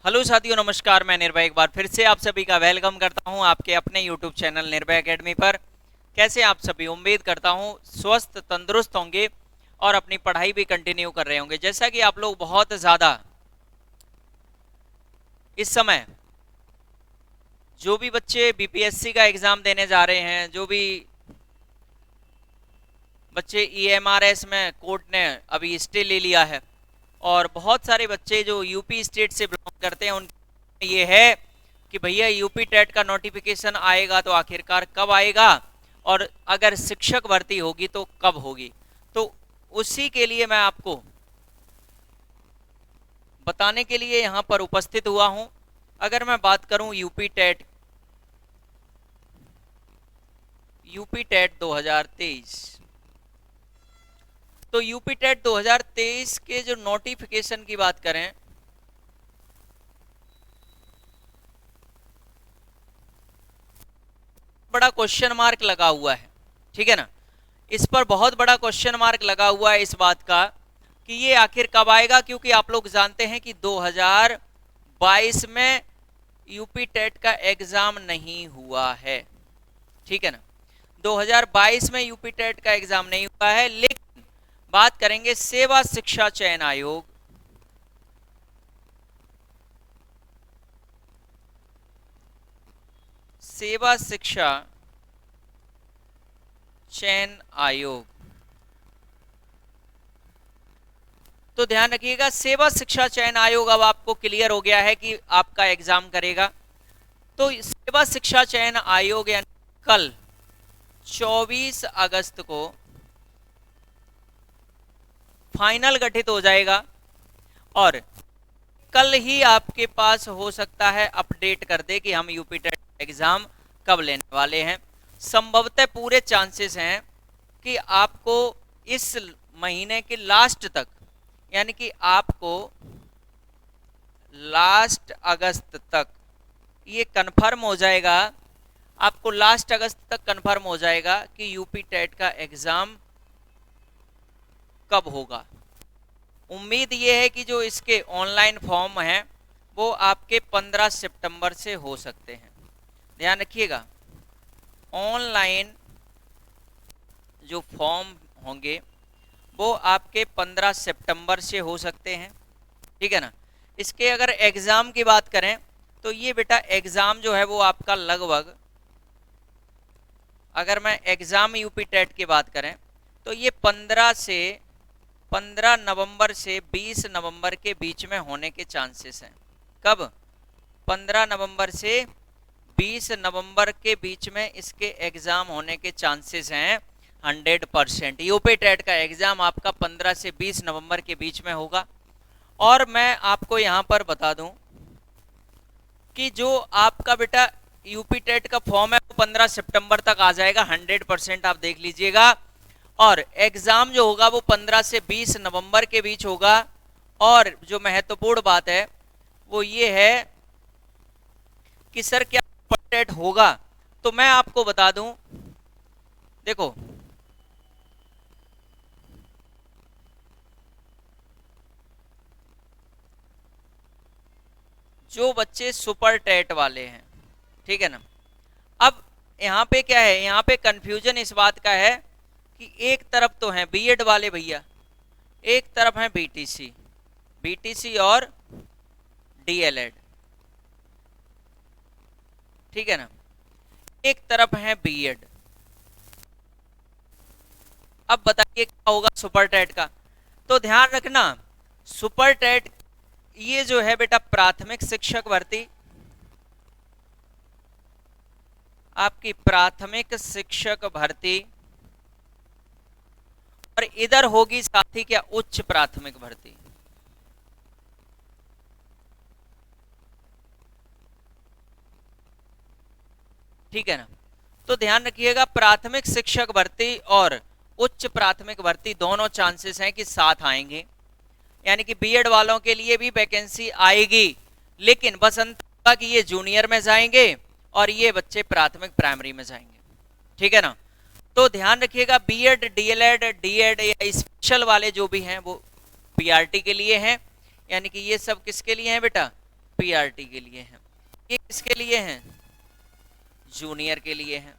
Hello साथियों, नमस्कार। मैं निर्भय एक बार फिर से आप सभी का वेलकम करता हूं आपके अपने यूट्यूब चैनल निर्भय एकेडमी पर। कैसे आप सभी? उम्मीद करता हूं स्वस्थ तंदुरुस्त होंगे और अपनी पढ़ाई भी कंटिन्यू कर रहे होंगे। जैसा कि आप लोग बहुत ज़्यादा इस समय जो भी बच्चे बीपीएससी का एग्ज़ाम देने जा रहे हैं, जो भी बच्चे ईएमआरएस में कोर्ट ने अभी स्टे ले लिया है, और बहुत सारे बच्चे जो यूपी स्टेट से बिलोंग करते हैं, उनके ये है कि भैया यूपी टेट का नोटिफिकेशन आएगा तो आखिरकार कब आएगा, और अगर शिक्षक भर्ती होगी तो कब होगी। तो उसी के लिए मैं आपको बताने के लिए यहाँ पर उपस्थित हुआ हूँ। अगर मैं बात करूँ यूपी टेट 2023, तो यूपी टेट 2023 के जो नोटिफिकेशन की बात करें, बड़ा क्वेश्चन मार्क लगा हुआ है। ठीक है ना, इस पर बहुत बड़ा क्वेश्चन मार्क लगा हुआ है इस बात का कि ये आखिर कब आएगा, क्योंकि आप लोग जानते हैं कि 2022 में यूपी टेट का एग्जाम नहीं हुआ है। ठीक है ना, 2022 में यूपी टेट का एग्जाम नहीं हुआ है। लेकिन बात करेंगे सेवा शिक्षा चयन आयोग, सेवा शिक्षा चयन आयोग। तो ध्यान रखिएगा, सेवा शिक्षा चयन आयोग अब आपको क्लियर हो गया है कि आपका एग्जाम करेगा। तो सेवा शिक्षा चयन आयोग यानी कल 24 अगस्त को फाइनल गठित हो जाएगा, और कल ही आपके पास हो सकता है अपडेट कर दे कि हम यूपी टेट एग्जाम कब लेने वाले हैं। संभवतः पूरे चांसेस हैं कि आपको इस महीने के लास्ट तक, यानी कि आपको लास्ट अगस्त तक ये कंफर्म हो जाएगा, आपको लास्ट अगस्त तक कंफर्म हो जाएगा कि यूपी टेट का एग्जाम कब होगा। उम्मीद ये है कि जो इसके ऑनलाइन फॉर्म हैं वो आपके 15 सितंबर से हो सकते हैं। ध्यान रखिएगा, ऑनलाइन जो फॉर्म होंगे वो आपके 15 सितंबर से हो सकते हैं। ठीक है ना, इसके अगर एग्ज़ाम की बात करें तो ये बेटा एग्ज़ाम जो है वो आपका लगभग, अगर मैं एग्ज़ाम यूपी टेट की बात करें तो ये 15 नवंबर से 20 नवंबर के बीच में होने के चांसेस हैं। कब? 15 नवंबर से 20 नवंबर के बीच में इसके एग्ज़ाम होने के चांसेस हैं 100%। यूपी टेट का एग्ज़ाम आपका 15 से 20 नवंबर के बीच में होगा। और मैं आपको यहाँ पर बता दूँ कि जो आपका बेटा यूपी टेट का फॉर्म है वो 15 सितंबर तक आ जाएगा, 100% आप देख लीजिएगा। और एग्ज़ाम जो होगा वो 15 से 20 नवंबर के बीच होगा। और जो महत्वपूर्ण बात है वो ये है कि सर क्या टेट होगा, तो मैं आपको बता दूं, देखो जो बच्चे सुपर टेट वाले हैं, ठीक है ना, अब यहाँ पे क्या है, यहाँ पे कंफ्यूजन इस बात का है कि एक तरफ तो हैं बीएड वाले भैया, एक तरफ है बीटीसी और डीएलएड। ठीक है ना, एक तरफ है बीएड। अब बताइए क्या होगा सुपर टेट का। तो ध्यान रखना, सुपर टेट ये जो है बेटा प्राथमिक शिक्षक भर्ती, आपकी प्राथमिक शिक्षक भर्ती, और इधर होगी साथ ही क्या उच्च प्राथमिक भर्ती। ठीक है ना, तो ध्यान रखिएगा प्राथमिक शिक्षक भर्ती और उच्च प्राथमिक भर्ती दोनों चांसेस हैं कि साथ आएंगे, यानी कि बीएड वालों के लिए भी वैकेंसी आएगी, लेकिन बस अंतर होगा कि ये जूनियर में जाएंगे और ये बच्चे प्राथमिक प्राइमरी में जाएंगे। ठीक है ना, तो ध्यान रखिएगा बीएड डीएलएड डीएड या स्पेशल वाले जो भी हैं वो पीआरटी के लिए हैं, यानी कि ये सब किसके लिए हैं बेटा, पीआरटी के लिए हैं, ये किसके लिए हैं, जूनियर के लिए हैं,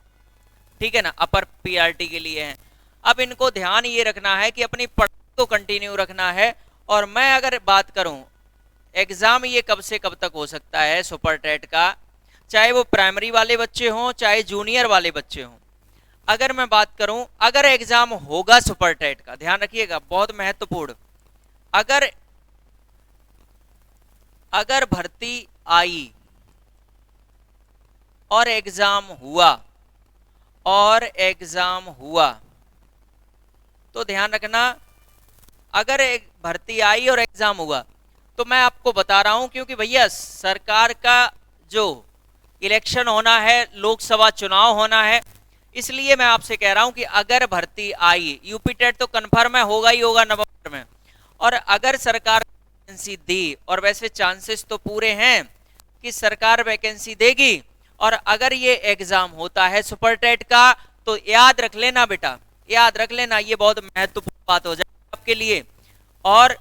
ठीक है ना, अपर पीआरटी के लिए हैं। अब इनको ध्यान ये रखना है कि अपनी पढ़ाई को कंटिन्यू रखना है। और मैं अगर बात करूं एग्जाम ये कब से कब तक हो सकता है सुपर टेट का, चाहे वो प्राइमरी वाले बच्चे हों चाहे जूनियर वाले बच्चे हों। अगर मैं बात करूं, अगर एग्जाम होगा सुपर टेट का, ध्यान रखिएगा बहुत महत्वपूर्ण, अगर भर्ती आई और एग्जाम हुआ तो ध्यान रखना, अगर एक भर्ती आई और एग्जाम हुआ तो मैं आपको बता रहा हूं, क्योंकि भैया सरकार का जो इलेक्शन होना है, लोकसभा चुनाव होना है, इसलिए मैं आपसे कह रहा हूं कि अगर भर्ती आई, यूपी टेट तो कन्फर्म है, होगा ही होगा नवंबर में, और अगर सरकार वैकेंसी दी, और वैसे चांसेस तो पूरे हैं कि सरकार वैकेंसी देगी, और अगर ये एग्जाम होता है सुपर टेट का, तो याद रख लेना बेटा, याद रख लेना, ये बहुत महत्वपूर्ण बात हो जाए आपके लिए। और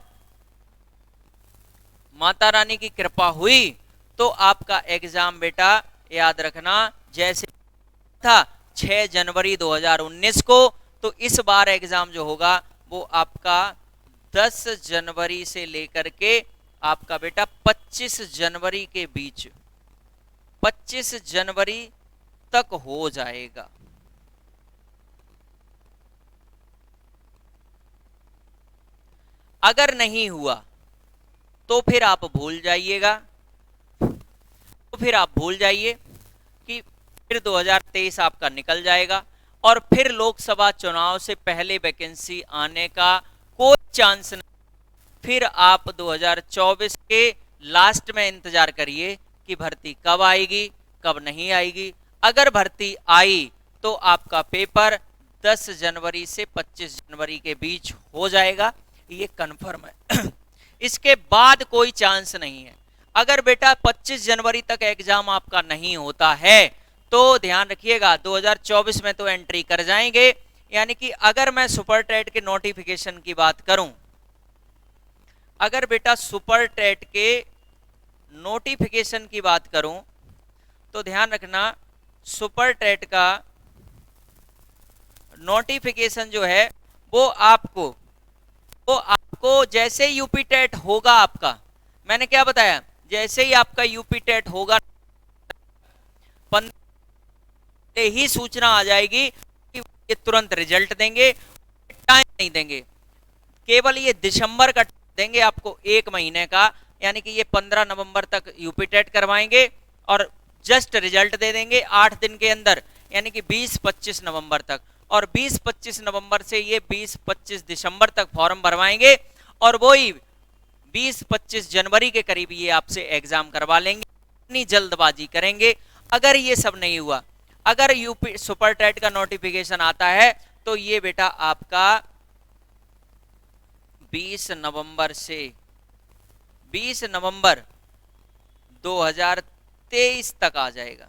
माता रानी की कृपा हुई तो आपका एग्जाम बेटा याद रखना जैसे था 6 जनवरी 2019 को, तो इस बार एग्जाम जो होगा वो आपका 10 जनवरी से लेकर के आपका बेटा 25 जनवरी के बीच, 25 जनवरी तक हो जाएगा। अगर नहीं हुआ तो फिर आप भूल जाइएगा, कि फिर 2023 आपका निकल जाएगा, और फिर लोकसभा चुनाव से पहले वैकेंसी आने का कोई चांस नहीं। फिर आप 2024 के लास्ट में इंतजार करिए कि भर्ती कब आएगी कब नहीं आएगी। अगर भर्ती आई तो आपका पेपर 10 जनवरी से 25 जनवरी के बीच हो जाएगा, ये कंफर्म है। इसके बाद कोई चांस नहीं है। अगर बेटा 25 जनवरी तक एग्जाम आपका नहीं होता है तो ध्यान रखिएगा 2024 में तो एंट्री कर जाएंगे। यानी कि अगर मैं सुपर टेट के नोटिफिकेशन की बात करूं, अगर बेटा सुपर टेट के नोटिफिकेशन की बात करूं तो ध्यान रखना सुपर टेट का नोटिफिकेशन जो है वो आपको जैसे यूपी टेट होगा आपका, मैंने क्या बताया, जैसे ही आपका यूपी टेट होगा 15 ही सूचना आ जाएगी कि ये तुरंत रिजल्ट देंगे, टाइम नहीं देंगे, केवल ये दिसंबर का देंगे आपको 1 महीने का, यानी कि ये 15 नवंबर तक यूपी टेट करवाएंगे और जस्ट रिजल्ट दे देंगे 8 दिन के अंदर, यानी कि 20-25 नवंबर तक। और 20-25 नवंबर से ये 20-25 दिसंबर तक फॉर्म भरवाएंगे और वही 20-25 जनवरी के करीब ये आपसे एग्जाम करवा लेंगे। इतनी जल्दबाजी करेंगे। अगर ये सब नहीं हुआ, अगर यूपी सुपर टेट का नोटिफिकेशन आता है तो ये बेटा आपका 20 नवंबर 2023 तक आ जाएगा।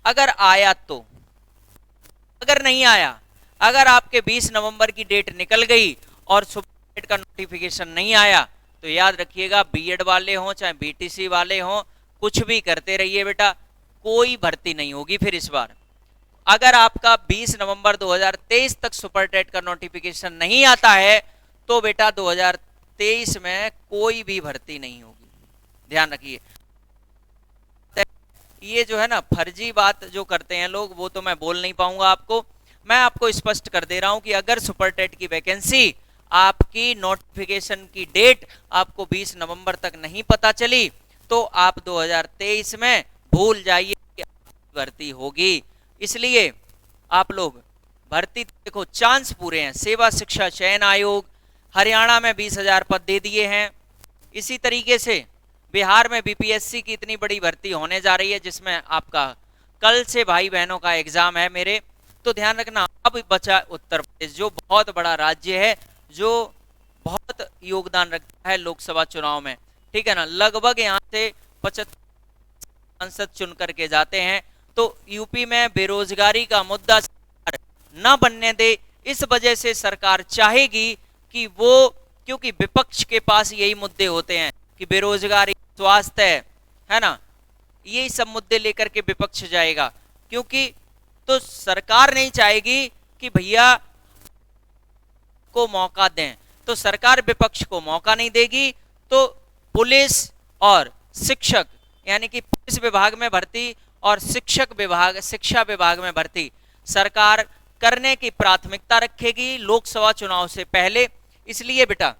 अगर आया तो, अगर नहीं आया, अगर आपके 20 नवंबर की डेट निकल गई और सुपर टेट का नोटिफिकेशन नहीं आया तो याद रखिएगा बीएड वाले हों चाहे बीटीसी वाले हों, कुछ भी करते रहिए बेटा, कोई भर्ती नहीं होगी फिर इस बार। अगर आपका 20 नवंबर 2023 तक सुपर टेट का नोटिफिकेशन नहीं आता है तो बेटा 2023 में कोई भी भर्ती नहीं होगी, ध्यान रखिए। ये जो है ना फर्जी बात जो करते हैं लोग, वो तो मैं बोल नहीं पाऊंगा आपको। मैं आपको स्पष्ट कर दे रहा हूं कि अगर सुपर टेट की वैकेंसी, आपकी नोटिफिकेशन की डेट आपको 20 नवंबर तक नहीं पता चली तो आप 2023 में भूल जाइए कि भर्ती होगी। इसलिए आप लोग भर्ती देखो, चांस पूरे हैं। सेवा शिक्षा चयन आयोग हरियाणा में 20,000 पद दे दिए हैं। इसी तरीके से बिहार में बीपीएससी की इतनी बड़ी भर्ती होने जा रही है जिसमें आपका कल से भाई बहनों का एग्जाम है मेरे। तो ध्यान रखना, अब बचा उत्तर प्रदेश जो बहुत बड़ा राज्य है, जो बहुत योगदान रखता है लोकसभा चुनाव में, ठीक है ना। लगभग यहाँ से 75 सांसद चुन करके जाते हैं। तो यूपी में बेरोजगारी का मुद्दा न बनने दे, इस वजह से सरकार चाहेगी कि वो, क्योंकि विपक्ष के पास यही मुद्दे होते हैं कि कि बेरोजगारी, स्वास्थ्य है ना, ये सब मुद्दे लेकर के विपक्ष जाएगा। क्योंकि तो सरकार नहीं चाहेगी कि भैया को मौका दें, तो सरकार विपक्ष को मौका नहीं देगी। तो पुलिस और शिक्षक यानी कि पुलिस विभाग में भर्ती और शिक्षक विभाग, शिक्षा विभाग में भर्ती सरकार करने की प्राथमिकता रखेगी लोकसभा चुनाव से पहले। इसलिए बेटा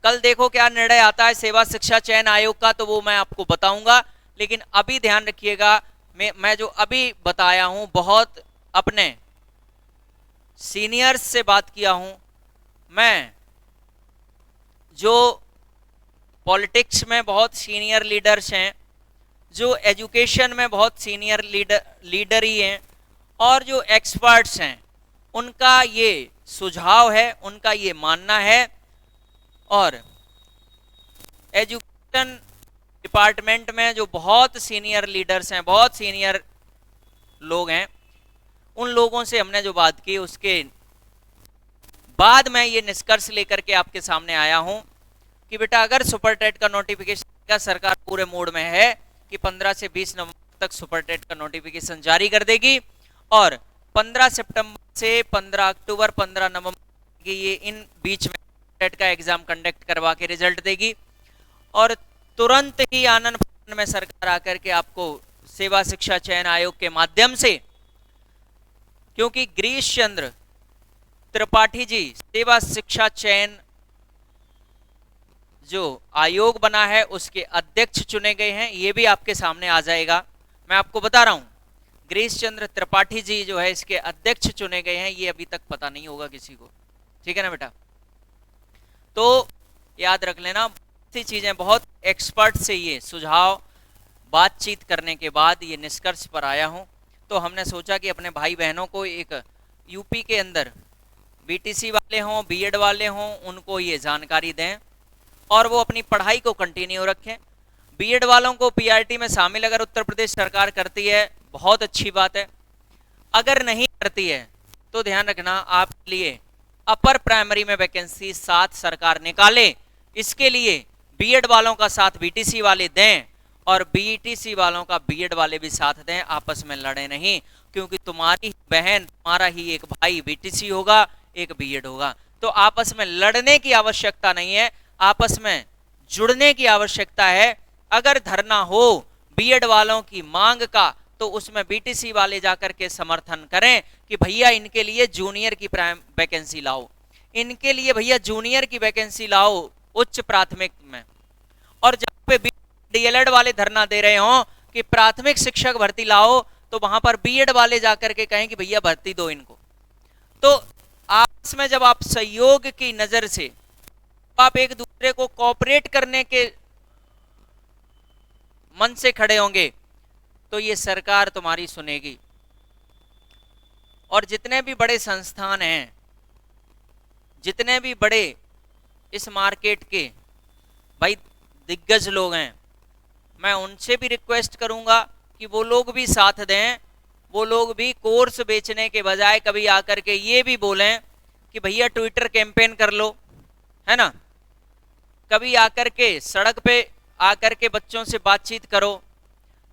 कल देखो क्या निर्णय आता है सेवा शिक्षा चयन आयोग का, तो वो मैं आपको बताऊंगा। लेकिन अभी ध्यान रखिएगा, मैं जो अभी बताया हूं बहुत अपने सीनियर्स से बात किया हूं। मैं जो पॉलिटिक्स में बहुत सीनियर लीडर्स हैं, जो एजुकेशन में बहुत सीनियर लीडर ही हैं, और जो एक्सपर्ट्स हैं, उनका ये सुझाव है, उनका ये मानना है। और एजुकेशन डिपार्टमेंट में जो बहुत सीनियर लीडर्स हैं, बहुत सीनियर लोग हैं, उन लोगों से हमने जो बात की उसके बाद मैं ये निष्कर्ष लेकर के आपके सामने आया हूं कि बेटा अगर सुपर टेट का नोटिफिकेशन का सरकार पूरे मोड में है कि 15 से 20 नवंबर तक सुपर टेट का नोटिफिकेशन जारी कर देगी, और 15 सितंबर से 15 अक्टूबर 15 नवंबर की ये इन बीच में टेट का एग्जाम कंडक्ट करवा के रिजल्ट देगी, और तुरंत ही आनन फानन में सरकार आकर के आपको सेवा शिक्षा चयन आयोग के माध्यम से, क्योंकि गिरीश चंद्र त्रिपाठी जी सेवा शिक्षा चयन जो आयोग बना है उसके अध्यक्ष चुने गए हैं, ये भी आपके सामने आ जाएगा। मैं आपको बता रहा हूं गिरीश चंद्र त्रिपाठी जी जो है इसके अध्यक्ष चुने गए हैं, ये अभी तक पता नहीं होगा किसी को, ठीक है ना बेटा। तो याद रख लेना, सी चीजें बहुत एक्सपर्ट से ये सुझाव बातचीत करने के बाद ये निष्कर्ष पर आया हूं। तो हमने सोचा कि अपने भाई बहनों को एक यूपी के अंदर बीटीसी वाले हों, बीएड वाले हों, उनको ये जानकारी दें और वो अपनी पढ़ाई को कंटिन्यू रखें। बीएड वालों को पीआरटी में शामिल अगर उत्तर प्रदेश सरकार करती है बहुत अच्छी बात है, अगर नहीं करती है तो ध्यान रखना आपके लिए अपर प्राइमरी में वैकेंसी 7 सरकार निकाले। इसके लिए बीएड वालों का साथ बीटीसी वाले दें और बीटीसी वालों का बीएड वाले भी साथ दें, आपस में लड़े नहीं, क्योंकि तुम्हारी बहन, तुम्हारा ही एक भाई बीटीसी होगा, एक बीएड होगा। तो आपस में लड़ने की आवश्यकता नहीं है, आपस में जुड़ने की आवश्यकता है। अगर धरना हो बीएड वालों की मांग का तो उसमें बीटीसी वाले जाकर के समर्थन करें कि भैया इनके लिए जूनियर की वैकेंसी लाओ, इनके लिए भैया जूनियर की वैकेंसी लाओ उच्च प्राथमिक में। और जहां पे डीएलएड वाले धरना दे रहे हो कि प्राथमिक शिक्षक भर्ती लाओ, तो वहां पर बीएड वाले जाकर के कहें कि भैया भर्ती दो इनको। तो आपस में जब आप सहयोग की नजर से आप एक दूसरे को कोऑपरेट करने के मन से खड़े होंगे तो ये सरकार तुम्हारी सुनेगी। और जितने भी बड़े संस्थान हैं, जितने भी बड़े इस मार्केट के भाई दिग्गज लोग हैं, मैं उनसे भी रिक्वेस्ट करूंगा कि वो लोग भी साथ दें। वो लोग भी कोर्स बेचने के बजाय कभी आकर के ये भी बोलें कि भैया ट्विटर कैंपेन कर लो, है ना, कभी आकर के सड़क पे आकर के बच्चों से बातचीत करो,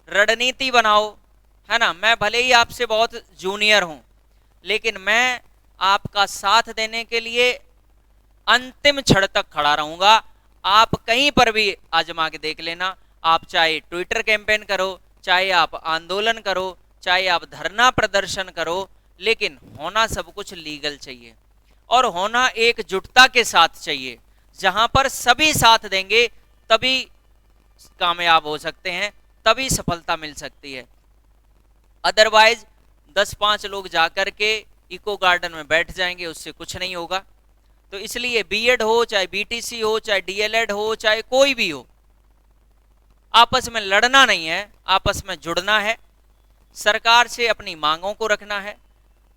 रणनीति बनाओ, है ना। मैं भले ही आपसे बहुत जूनियर हूं, लेकिन मैं आपका साथ देने के लिए अंतिम क्षण तक खड़ा रहूंगा। आप कहीं पर भी आजमा के देख लेना, आप चाहे ट्विटर कैंपेन करो, चाहे आप आंदोलन करो, चाहे आप धरना प्रदर्शन करो, लेकिन होना सब कुछ लीगल चाहिए और होना एकजुटता के साथ चाहिए। जहां पर सभी साथ देंगे तभी कामयाब हो सकते हैं, तभी सफलता मिल सकती है। अदरवाइज 10-5 लोग जाकर के इको गार्डन में बैठ जाएंगे, उससे कुछ नहीं होगा। तो इसलिए बीएड हो, चाहे बीटीसी हो, चाहे डीएलएड हो, चाहे कोई भी हो, आपस में लड़ना नहीं है, आपस में जुड़ना है, सरकार से अपनी मांगों को रखना है।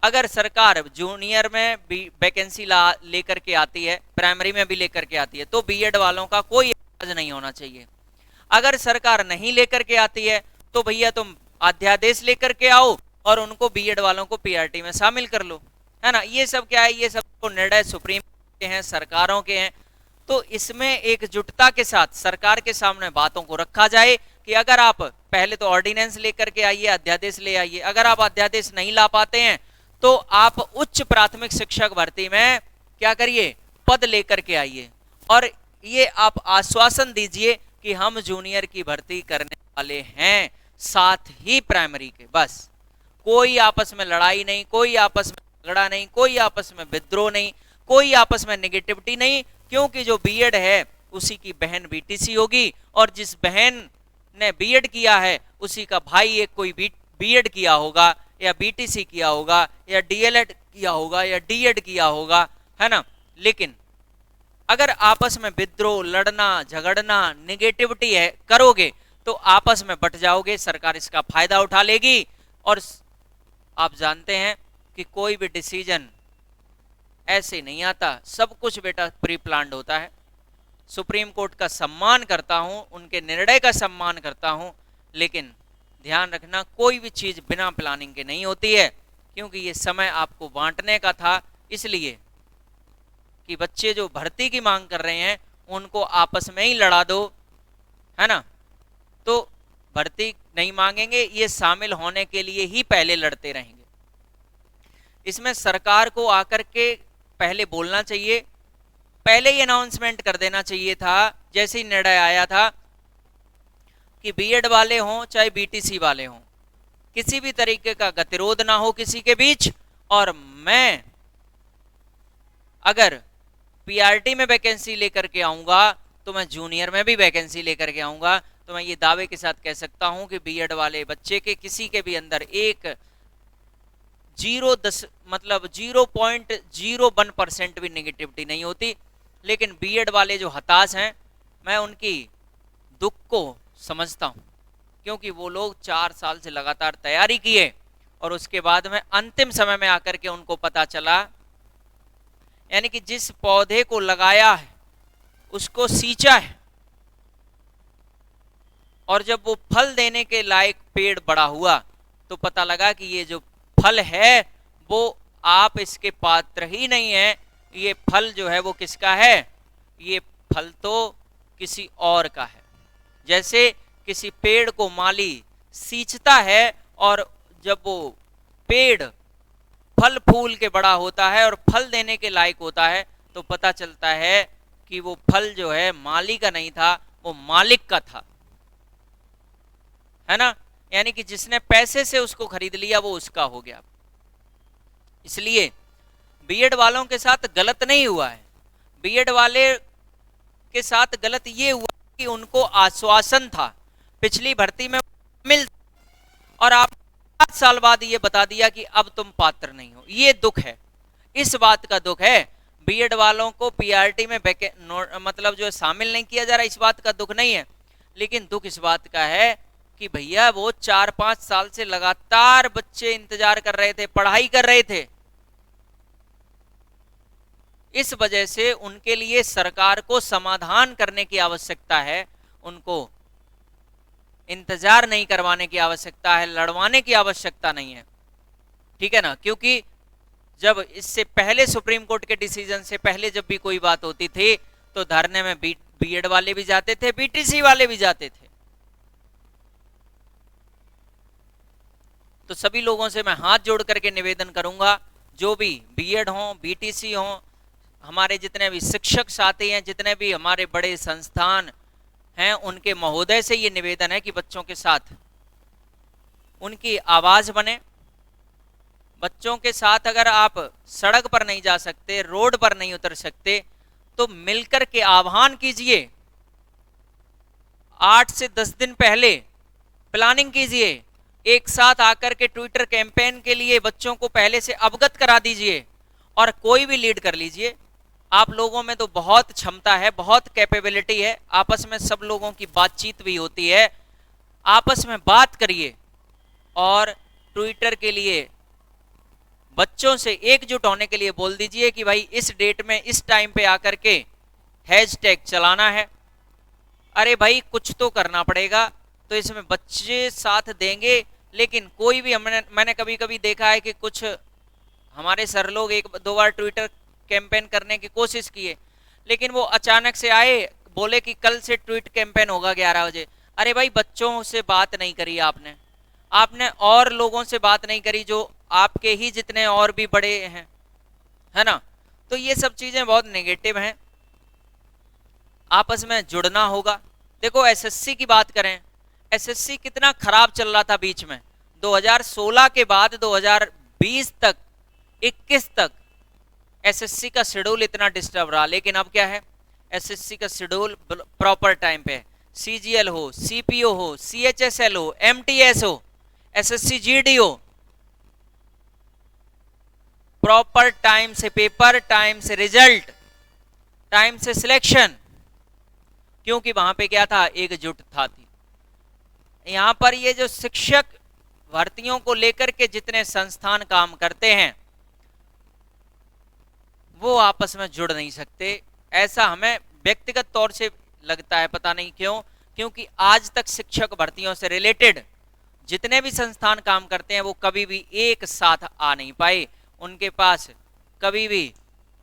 अगर सरकार जूनियर में भी वैकेंसी लेकर के आती है, प्राइमरी में भी लेकर के आती है, तो बीएड वालों का कोई एतराज नहीं होना चाहिए। अगर सरकार नहीं लेकर के आती है तो भैया तुम अध्यादेश लेकर के आओ और उनको बीएड वालों को पीआरटी में शामिल कर लो, है ना। ये सब क्या है, ये सब निर्णय सुप्रीम के हैं, सरकारों के हैं। तो इसमें एकजुटता के साथ सरकार के सामने बातों को रखा जाए कि अगर आप पहले तो ऑर्डिनेंस लेकर के आइए, अध्यादेश ले आइए, अगर आप अध्यादेश नहीं ला पाते हैं तो आप उच्च प्राथमिक शिक्षक भर्ती में क्या करिए, पद लेकर के आइए और ये आप आश्वासन दीजिए कि हम जूनियर की भर्ती करने वाले हैं, साथ ही प्राइमरी के। बस कोई आपस में लड़ाई नहीं, कोई आपस में झगड़ा नहीं, कोई आपस में विद्रोह नहीं, कोई आपस में नेगेटिविटी नहीं, क्योंकि जो बीएड है उसी की बहन बीटीसी होगी और जिस बहन ने बीएड किया है उसी का भाई एक कोई बीएड किया होगा या बीटीसी किया होगा या डीएलएड किया होगा या डीएड किया होगा, है ना। लेकिन अगर आपस में विद्रोह, लड़ना, झगड़ना, नेगेटिविटी है करोगे तो आपस में बट जाओगे, सरकार इसका फायदा उठा लेगी। और आप जानते हैं कि कोई भी डिसीजन ऐसे नहीं आता, सब कुछ बेटा प्री प्लान्ड होता है। सुप्रीम कोर्ट का सम्मान करता हूं, उनके निर्णय का सम्मान करता हूं, लेकिन ध्यान रखना कोई भी चीज बिना प्लानिंग के नहीं होती है, क्योंकि ये समय आपको बांटने का था, इसलिए कि बच्चे जो भर्ती की मांग कर रहे हैं उनको आपस में ही लड़ा दो, है ना। तो भर्ती नहीं मांगेंगे, ये शामिल होने के लिए ही पहले लड़ते रहेंगे। इसमें सरकार को आकर के पहले बोलना चाहिए, पहले ही अनाउंसमेंट कर देना चाहिए था, जैसे ही निर्णय आया था कि बीएड वाले हों चाहे बीटीसी वाले हों, किसी भी तरीके का गतिरोध ना हो किसी के बीच। और मैं अगर पीआरटी में वैकेंसी लेकर के आऊंगा तो मैं जूनियर में भी वैकेंसी लेकर के आऊंगा। तो मैं ये दावे के साथ कह सकता हूं कि बीएड वाले बच्चे के किसी के भी अंदर एक 0.01% भी नेगेटिविटी नहीं होती। लेकिन बीएड वाले जो हताश हैं, मैं उनकी दुख को समझता हूं, क्योंकि वो लोग 4 साल से लगातार तैयारी किए और उसके बाद में अंतिम समय में आकर के उनको पता चला, यानी कि जिस पौधे को लगाया है उसको सींचा है और जब वो फल देने के लायक पेड़ बड़ा हुआ तो पता लगा कि ये जो फल है वो आप इसके पात्र ही नहीं है, ये फल जो है वो किसका है, ये फल तो किसी और का है। जैसे किसी पेड़ को माली सींचता है और जब वो पेड़ फल फूल के बड़ा होता है और फल देने के लायक होता है तो पता चलता है कि वो फल जो है माली का नहीं था, वो मालिक का था, है ना। यानी कि जिसने पैसे से उसको खरीद लिया वो उसका हो गया। इसलिए बीएड वालों के साथ गलत नहीं हुआ है, बीएड वाले के साथ गलत ये हुआ कि उनको आश्वासन था पिछली भर्ती में मिल, और आप 5 साल बाद ये बता दिया कि अब तुम पात्र नहीं हो। ये दुख है, इस बात का दुख है। बीएड वालों को पीआरटी में मतलब जो शामिल नहीं किया जा रहा, इस बात का दुख नहीं है, लेकिन दुख इस बात का है कि भैया वो 4-5 साल से लगातार बच्चे इंतजार कर रहे थे, पढ़ाई कर रहे थे। इस वजह से उनके लिए सरकार को समाधान करने की आवश्यकता है, उनको इंतजार नहीं करवाने की आवश्यकता है, लड़वाने की आवश्यकता नहीं है, ठीक है ना। क्योंकि जब इससे पहले सुप्रीम कोर्ट के डिसीजन से पहले जब भी कोई बात होती थी तो धरने में बीएड वाले भी जाते थे, बीटीसी वाले भी जाते थे। तो सभी लोगों से मैं हाथ जोड़ करके निवेदन करूंगा, जो भी बीएड हो, बीटीसी हो, हमारे जितने भी शिक्षक साथी हैं, जितने भी हमारे बड़े संस्थान हैं, उनके महोदय से ये निवेदन है कि बच्चों के साथ उनकी आवाज बने। बच्चों के साथ अगर आप सड़क पर नहीं जा सकते, रोड पर नहीं उतर सकते, तो मिलकर के आह्वान कीजिए। 8 से 10 दिन पहले प्लानिंग कीजिए, एक साथ आकर के ट्विटर कैंपेन के लिए बच्चों को पहले से अवगत करा दीजिए और कोई भी लीड कर लीजिए। आप लोगों में तो बहुत क्षमता है, बहुत कैपेबिलिटी है, आपस में सब लोगों की बातचीत भी होती है, आपस में बात करिए और ट्विटर के लिए बच्चों से एकजुट होने के लिए बोल दीजिए कि भाई इस डेट में इस टाइम पे आकर के हैशटैग चलाना है। अरे भाई कुछ तो करना पड़ेगा, तो इसमें बच्चे साथ देंगे। लेकिन कोई भी मैंने कभी कभी देखा है कि कुछ हमारे सर लोग 1-2 बार ट्विटर कैंपेन करने की कोशिश किए, लेकिन वो अचानक से आए, बोले कि कल से ट्वीट कैंपेन होगा 11 बजे। अरे भाई, बच्चों से बात नहीं करी आपने, आपने और लोगों से बात नहीं करी जो आपके ही जितने और भी बड़े हैं, है ना। तो ये सब चीजें बहुत नेगेटिव हैं, आपस में जुड़ना होगा। देखो एसएससी की बात करें, एसएससी कितना खराब चल रहा था बीच में, 2016 के बाद 2020 तक 21 तक एसएससी का शेड्यूल इतना डिस्टर्ब रहा। लेकिन अब क्या है, एसएससी का शेड्यूल प्रॉपर टाइम पे, सीजीएल हो, सीपीओ हो, सीएचएसएल हो, एमटीएस हो, एसएससी जीडी हो, प्रॉपर टाइम से पेपर, टाइम से रिजल्ट, टाइम से सिलेक्शन। क्योंकि वहां पे क्या था, एकजुटता थी। यहां पर ये जो शिक्षक भर्तियों को लेकर के जितने संस्थान काम करते हैं वो आपस में जुड़ नहीं सकते, ऐसा हमें व्यक्तिगत तौर से लगता है। पता नहीं क्यों, क्योंकि आज तक शिक्षक भर्तियों से रिलेटेड जितने भी संस्थान काम करते हैं वो कभी भी एक साथ आ नहीं पाए। उनके पास कभी भी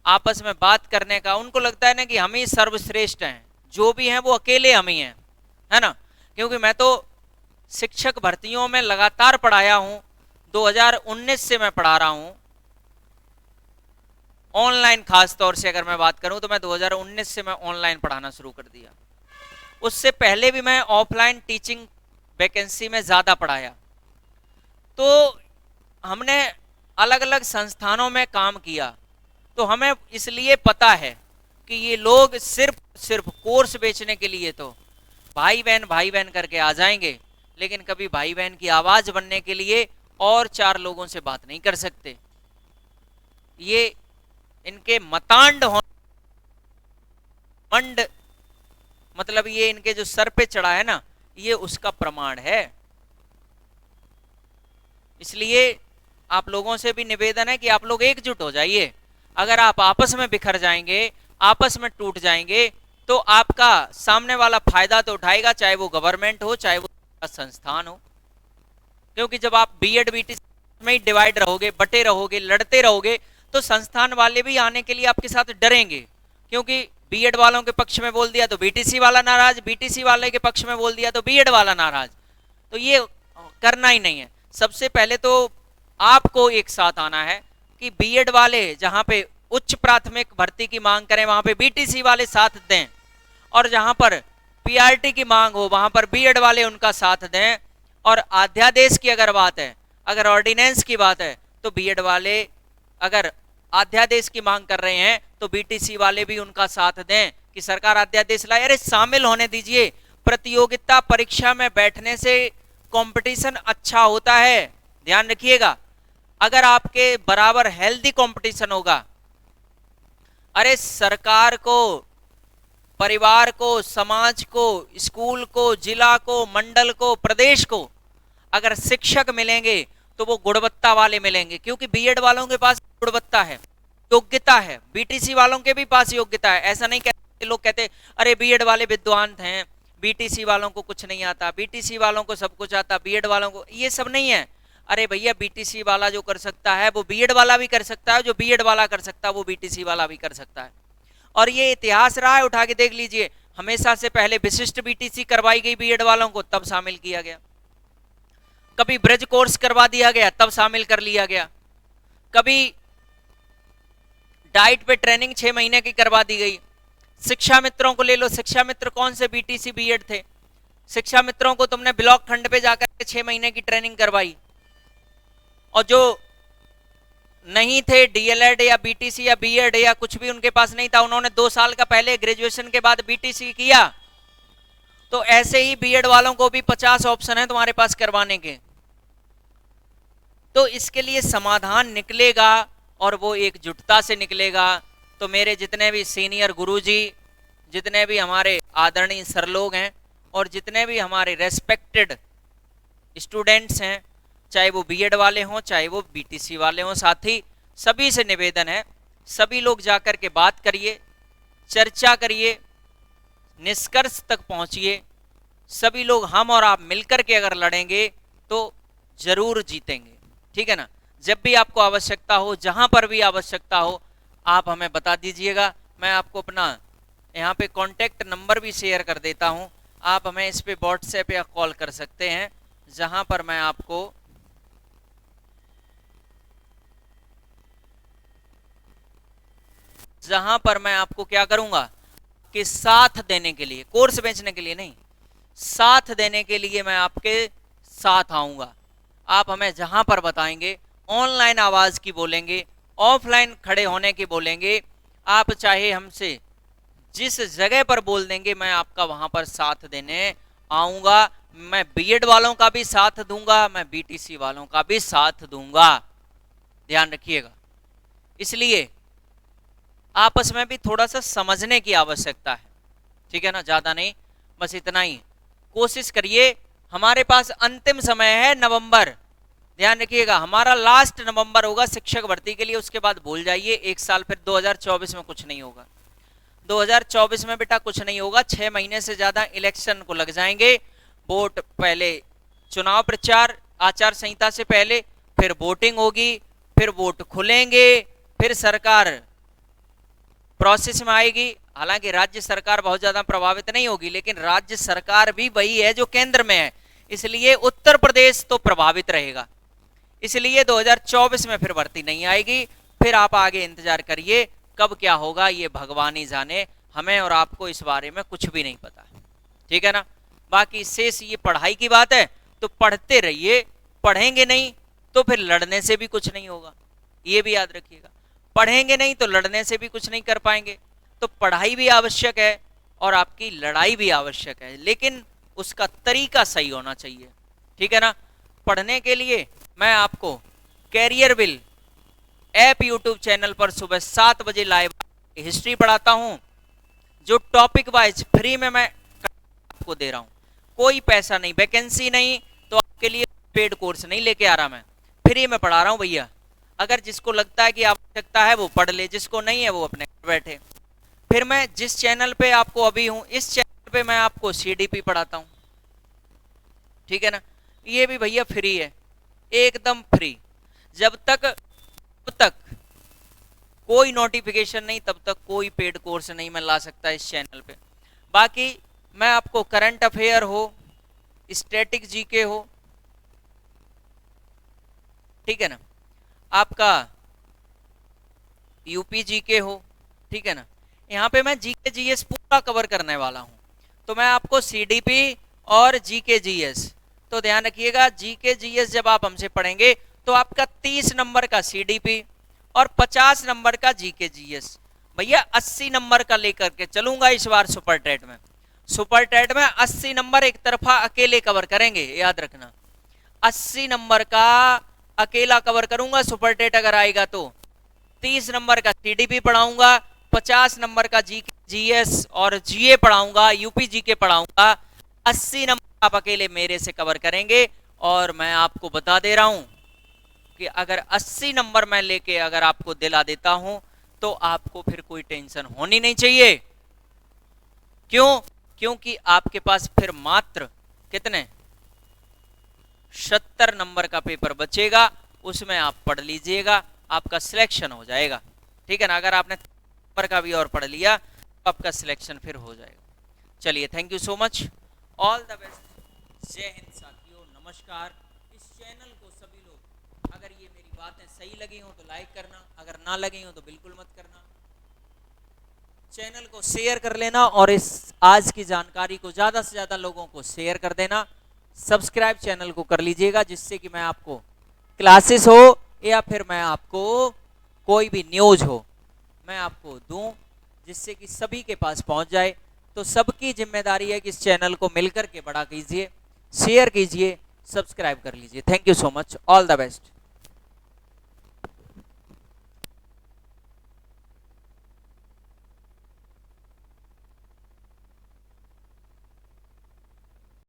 आपस में बात करने का, उनको लगता है ना कि हम ही सर्वश्रेष्ठ हैं, जो भी हैं वो अकेले हम ही हैं, है ना। क्योंकि मैं तो शिक्षक भर्तियों में लगातार पढ़ाया हूं, 2019 से मैं पढ़ा रहा हूं ऑनलाइन। खास तौर से अगर मैं बात करूं तो मैं 2019 से मैं ऑनलाइन पढ़ाना शुरू कर दिया। उससे पहले भी मैं ऑफलाइन टीचिंग वैकेंसी में ज्यादा पढ़ाया। तो हमने अलग अलग संस्थानों में काम किया, तो हमें इसलिए पता है कि ये लोग सिर्फ कोर्स बेचने के लिए तो भाई बहन करके आ जाएंगे, लेकिन कभी भाई बहन की आवाज बनने के लिए और 4 लोगों से बात नहीं कर सकते। ये इनके मतांड मंड, मतलब ये इनके जो सर पे चढ़ा है ना, ये उसका प्रमाण है। इसलिए आप लोगों से भी निवेदन है कि आप लोग एकजुट हो जाइए। अगर आप आपस में बिखर जाएंगे, आपस में टूट जाएंगे, तो आपका सामने वाला फायदा तो उठाएगा, चाहे वो गवर्नमेंट हो, चाहे वो संस्थान हो। क्योंकि जब आप बीएड बीटीसी में ही डिवाइड रहोगे, बटे रहोगे, लड़ते रहोगे, तो संस्थान वाले भी आने के लिए आपके साथ डरेंगे। क्योंकि बीएड वालों के पक्ष में बोल दिया तो बीटीसी वाला नाराज, बीटीसी वाले के पक्ष में बोल दिया तो बीएड वाला नाराज। तो ये करना ही नहीं है। सबसे पहले तो आपको एक साथ आना है कि बीएड वाले जहां पे उच्च प्राथमिक भर्ती की मांग करें वहां पे बीटीसी वाले साथ दें, और जहां पर पीआरटी की मांग हो वहां पर बीएड वाले उनका साथ दें। और अध्यादेश की अगर बात है, अगर ऑर्डिनेंस की बात है, तो बीएड वाले अगर अध्यादेश की मांग कर रहे हैं तो बीटीसी वाले भी उनका साथ दें कि सरकार अध्यादेश लाए। अरे शामिल होने दीजिए। प्रतियोगिता परीक्षा में बैठने से कंपटीशन अच्छा होता है, ध्यान रखिएगा। अगर आपके बराबर हेल्दी कंपटीशन होगा, अरे सरकार को, परिवार को, समाज को, स्कूल को, जिला को, मंडल को, प्रदेश को अगर शिक्षक मिलेंगे तो वो गुणवत्ता वाले मिलेंगे। क्योंकि बीएड वालों के पास गुणवत्ता है, योग्यता है, बीटीसी वालों के भी पास योग्यता है। ऐसा नहीं कहते, लोग कहते अरे बीएड वाले विद्वान हैं, बीटीसी वालों को कुछ नहीं आता, बीटीसी वालों को सब कुछ आता, बीएड वालों को, ये सब नहीं है। अरे भैया, बीटीसी वाला जो कर सकता है वो बीएड वाला भी कर सकता है, जो बीएड वाला कर सकता है वो बीटीसी वाला भी कर सकता है। और ये इतिहास रहा है, उठा के देख लीजिए। हमेशा से पहले विशिष्ट बीटीसी करवाई गई बीएड वालों को, तब शामिल किया गया। कभी ब्रिज कोर्स करवा दिया गया, तब शामिल कर लिया गया। कभी डाइट पे ट्रेनिंग 6 महीने की करवा दी गई। शिक्षा मित्रों को ले लो, शिक्षा मित्र कौन से बीटीसी बीएड थे? शिक्षा मित्रों को तुमने ब्लॉक खंड पे जाकर 6 महीने की ट्रेनिंग करवाई, और जो नहीं थे डीएलएड या बीटीसी या बीएड या कुछ भी उनके पास नहीं था, उन्होंने 2 साल का पहले ग्रेजुएशन के बाद बीटीसी किया। तो ऐसे ही बीएड वालों को भी 50 ऑप्शन है तुम्हारे पास करवाने के। तो इसके लिए समाधान निकलेगा और वो एकजुटता से निकलेगा। तो मेरे जितने भी सीनियर गुरुजी, जितने भी हमारे आदरणीय सर लोग हैं, और जितने भी हमारे रेस्पेक्टेड स्टूडेंट्स हैं, चाहे वो बीएड वाले हों, चाहे वो बीटीसी वाले हों, साथी सभी से निवेदन है, सभी लोग जाकर के बात करिए, चर्चा करिए, निष्कर्ष तक पहुंचिए। सभी लोग हम और आप मिलकर के अगर लड़ेंगे तो जरूर जीतेंगे, ठीक है ना। जब भी आपको आवश्यकता हो, जहां पर भी आवश्यकता हो, आप हमें बता दीजिएगा। मैं आपको अपना यहाँ पे कॉन्टेक्ट नंबर भी शेयर कर देता हूँ, आप हमें इस पे व्हाट्सएप या कॉल कर सकते हैं, जहां पर मैं आपको क्या करूंगा कि साथ देने के लिए, कोर्स बेचने के लिए नहीं, साथ देने के लिए मैं आपके साथ आऊंगा। आप हमें जहां पर बताएंगे, ऑनलाइन आवाज की बोलेंगे, ऑफलाइन खड़े होने की बोलेंगे, आप चाहे हमसे जिस जगह पर बोल देंगे, मैं आपका वहां पर साथ देने आऊंगा। मैं बीएड वालों का भी साथ दूंगा, मैं बीटीसी वालों का भी साथ दूंगा, ध्यान रखिएगा। इसलिए आपस में भी थोड़ा सा समझने की आवश्यकता है, ठीक है ना, ज्यादा नहीं, बस इतना ही कोशिश करिए। हमारे पास अंतिम समय है नवंबर, ध्यान रखिएगा, हमारा लास्ट नवंबर होगा शिक्षक भर्ती के लिए, उसके बाद भूल जाइए, एक साल फिर 2024 में कुछ नहीं होगा। 2024 में बेटा कुछ नहीं होगा, 6 महीने से ज्यादा इलेक्शन को लग जाएंगे, वोट पहले, चुनाव प्रचार आचार संहिता से पहले, फिर वोटिंग होगी, फिर वोट खुलेंगे, फिर सरकार प्रोसेस में आएगी। हालांकि राज्य सरकार बहुत ज्यादा प्रभावित नहीं होगी, लेकिन राज्य सरकार भी वही है जो केंद्र में है, इसलिए उत्तर प्रदेश तो प्रभावित रहेगा। इसलिए 2024 में फिर भर्ती नहीं आएगी, फिर आप आगे इंतजार करिए, कब क्या होगा ये भगवान ही जाने, हमें और आपको इस बारे में कुछ भी नहीं पता, ठीक है ना। बाकी शेष ये पढ़ाई की बात है, तो पढ़ते रहिए, पढ़ेंगे नहीं तो फिर लड़ने से भी कुछ नहीं होगा, ये भी याद रखिएगा। पढ़ेंगे नहीं तो लड़ने से भी कुछ नहीं कर पाएंगे, तो पढ़ाई भी आवश्यक है और आपकी लड़ाई भी आवश्यक है, लेकिन उसका तरीका सही होना चाहिए, ठीक है ना। पढ़ने के लिए मैं आपको Careerwill app YouTube channel पर सुबह 7 बजे लाइव हिस्ट्री पढ़ाता हूं, जो टॉपिक वाइज फ्री में मैं आपको दे रहा हूं, कोई पैसा नहीं, वैकेंसी नहीं, तो आपके लिए पेड कोर्स नहीं लेके आ रहा, मैं फ्री में पढ़ा रहा हूं भैया। अगर जिसको लगता है कि आवश्यकता है वो पढ़ ले, जिसको नहीं है वो अपने घर बैठे। फिर मैं जिस चैनल पे आपको अभी हूं, इस चैनल पे मैं आपको सीडीपी पढ़ाता हूं, ठीक है ना, ये भी भैया फ्री है, एकदम फ्री। जब तक कोई नोटिफिकेशन नहीं, तब तक कोई पेड कोर्स नहीं मैं ला सकता इस चैनल पे। बाकी मैं आपको करंट अफेयर हो, स्टैटिक जीके हो, ठीक है ना, आपका यूपी जीके हो, ठीक है ना, यहाँ पे मैं जीके जीएस पूरा कवर करने वाला हूं। तो मैं आपको सीडीपी और जीके जीएस, तो ध्यान रखिएगा, जीके जीएस जब आप हमसे पढ़ेंगे तो आपका 30 नंबर का सीडीपी और 50 नंबर का जीके जीएस, भैया 80 नंबर का लेकर के चलूंगा इस बार सुपर टेट में। सुपर टेट में 80 नंबर एक तरफा अकेले कवर करेंगे, याद रखना, 80 नंबर का अकेला कवर करूंगा सुपर टेट अगर आएगा तो। 30 नंबर का सीडीपी पढ़ाऊंगा, 50 नंबर का जीके जीएस और जीए पढ़ाऊंगा, यूपी जीके पढ़ाऊंगा, 80 नंबर आप अकेले मेरे से कवर करेंगे। और मैं आपको बता दे रहा हूं कि अगर 80 नंबर मैं लेके अगर आपको दिला देता हूं तो आपको फिर कोई टेंशन होनी नहीं चाहिए। क्यों? क्योंकि आपके पास फिर मात्र कितने 70 नंबर का पेपर बचेगा, उसमें आप पढ़ लीजिएगा, आपका सिलेक्शन हो जाएगा, ठीक है ना। अगर आपने नंबर का भी और पढ़ लिया तो आपका सिलेक्शन फिर हो जाएगा। चलिए, thank you so much, all the best, जय हिंद साथियों, नमस्कार। इस चैनल को सभी लोग, अगर ये मेरी बातें सही लगी हो तो लाइक करना, अगर ना लगी हो तो बिल्कुल मत करना। चैनल को शेयर कर लेना और इस आज की जानकारी को ज्यादा से ज्यादा लोगों को शेयर कर देना। सब्सक्राइब चैनल को कर लीजिएगा, जिससे कि मैं आपको क्लासेस हो या फिर मैं आपको कोई भी न्यूज हो मैं आपको दूं, जिससे कि सभी के पास पहुंच जाए। तो सबकी जिम्मेदारी है कि इस चैनल को मिलकर के बड़ा कीजिए, शेयर कीजिए, सब्सक्राइब कर लीजिए। Thank you so much, all the best.